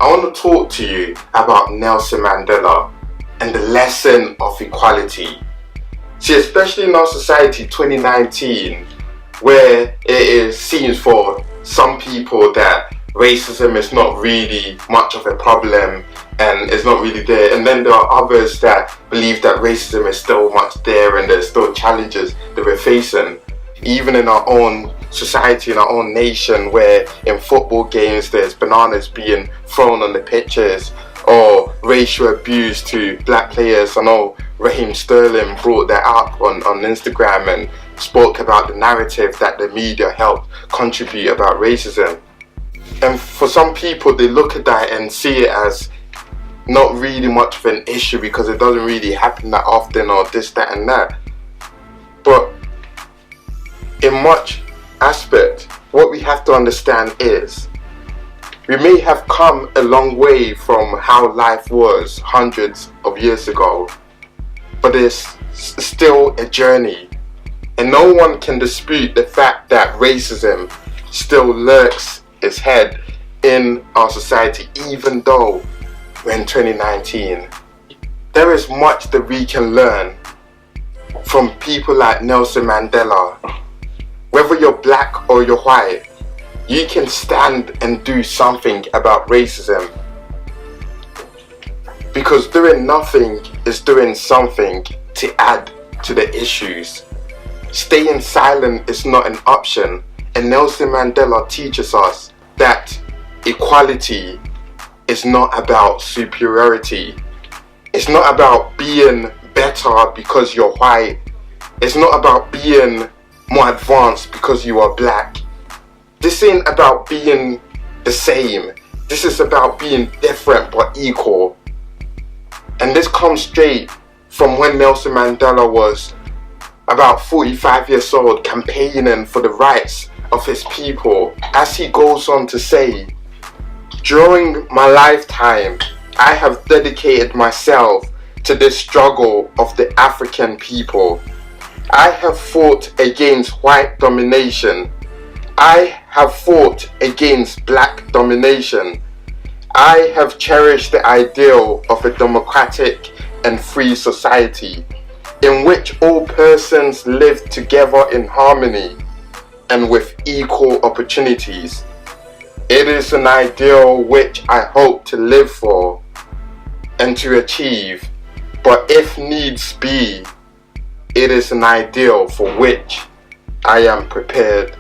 I want to talk to you about Nelson Mandela and the lesson of equality. See, especially in our society 2019, where it seems for some people that racism is not really much of a problem and it's not really there, and then there are others that believe that racism is still much there and there's still challenges that we're facing, even in our own society, in our own nation, where in football games there's bananas being thrown on the pitches or racial abuse to black players. I know Raheem Sterling brought that up on Instagram and spoke about the narrative that the media helped contribute about racism. And for some people, they look at that and see it as not really much of an issue because it doesn't really happen that often, or this, that and that. But in much aspect, what we have to understand is we may have come a long way from how life was hundreds of years ago, but it's still a journey, and no one can dispute the fact that racism still lurks its head in our society, even though we're in 2019. There is much that we can learn from people like Nelson Mandela. Whether you're black or you're white, you can stand and do something about racism, because doing nothing is doing something to add to the issues. Staying silent is not an option, and Nelson Mandela teaches us that equality is not about superiority. It's not about being better because you're white. It's not about being more advanced because you are black. This ain't about being the same. This is about being different but equal. And this comes straight from when Nelson Mandela was about 45 years old, campaigning for the rights of his people. As he goes on to say, "During my lifetime, I have dedicated myself to this struggle of the African people. I have fought against white domination. I have fought against black domination. I have cherished the ideal of a democratic and free society in which all persons live together in harmony and with equal opportunities. It is an ideal which I hope to live for and to achieve, but if needs be, it is an ideal for which I am prepared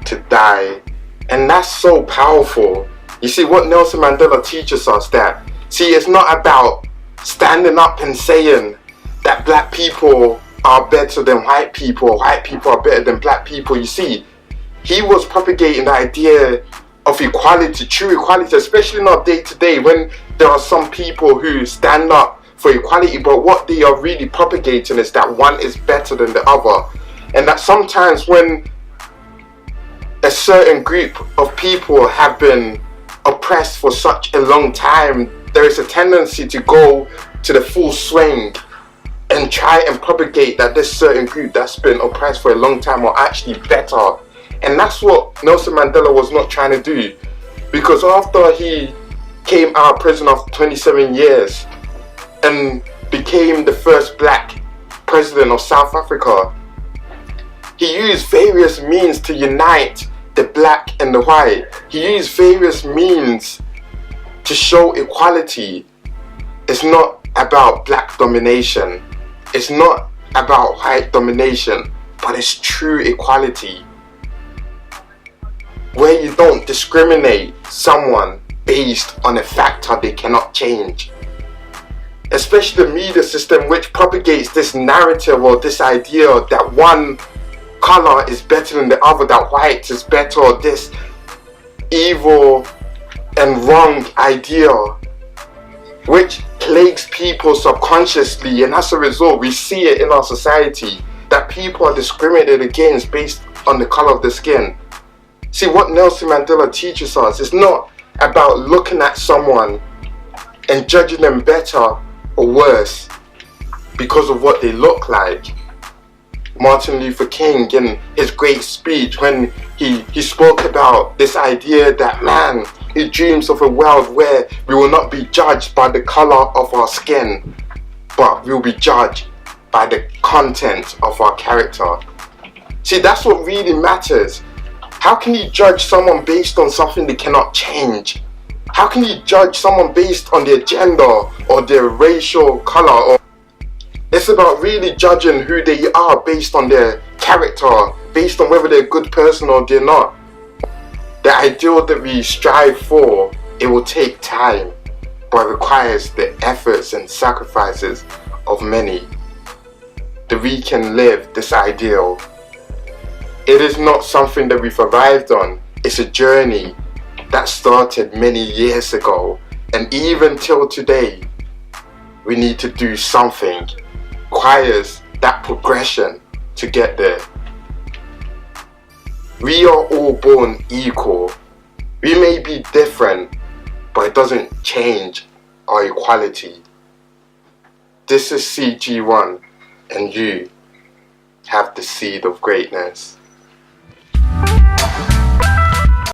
to die." And that's so powerful. You see, what Nelson Mandela teaches us that, see, it's not about standing up and saying that black people are better than white people are better than black people. You see, he was propagating the idea of equality, true equality, especially in our day-to-day, when there are some people who stand up for equality, but what they are really propagating is that one is better than the other. And that sometimes when a certain group of people have been oppressed for such a long time, there is a tendency to go to the full swing and try and propagate that this certain group that's been oppressed for a long time are actually better. And that's what Nelson Mandela was not trying to do, because after he came out of prison after 27 years and became the first black president of South Africa, he used various means to unite the black and the white. He used various means to show equality. It's not about black domination. It's not about white domination, but it's true equality, where you don't discriminate someone based on a factor they cannot change. Especially the media system, which propagates this narrative or this idea that one color is better than the other, that white is better, or this evil and wrong idea, which plagues people subconsciously. And as a result, we see it in our society, that people are discriminated against based on the color of the skin. See, what Nelson Mandela teaches us is not about looking at someone and judging them better or worse because of what they look like. Martin Luther King, in his great speech, when he spoke about this idea that, man, He dreams of a world where we will not be judged by the color of our skin, but we'll be judged by the content of our character. See, that's what really matters. How can you judge someone based on something they cannot change? How can you judge someone based on their gender or their racial color? It's about really judging who they are based on their character, based on whether they're a good person or they're not. The ideal that we strive for, it will take time, but it requires the efforts and sacrifices of many that we can live this ideal. It is not something that we've arrived on. It's a journey that started many years ago, and even till today we need to do something. Requires that progression to get there. We are all born equal. We may be different, but it doesn't change our equality. This is CG1, and you have the seed of greatness.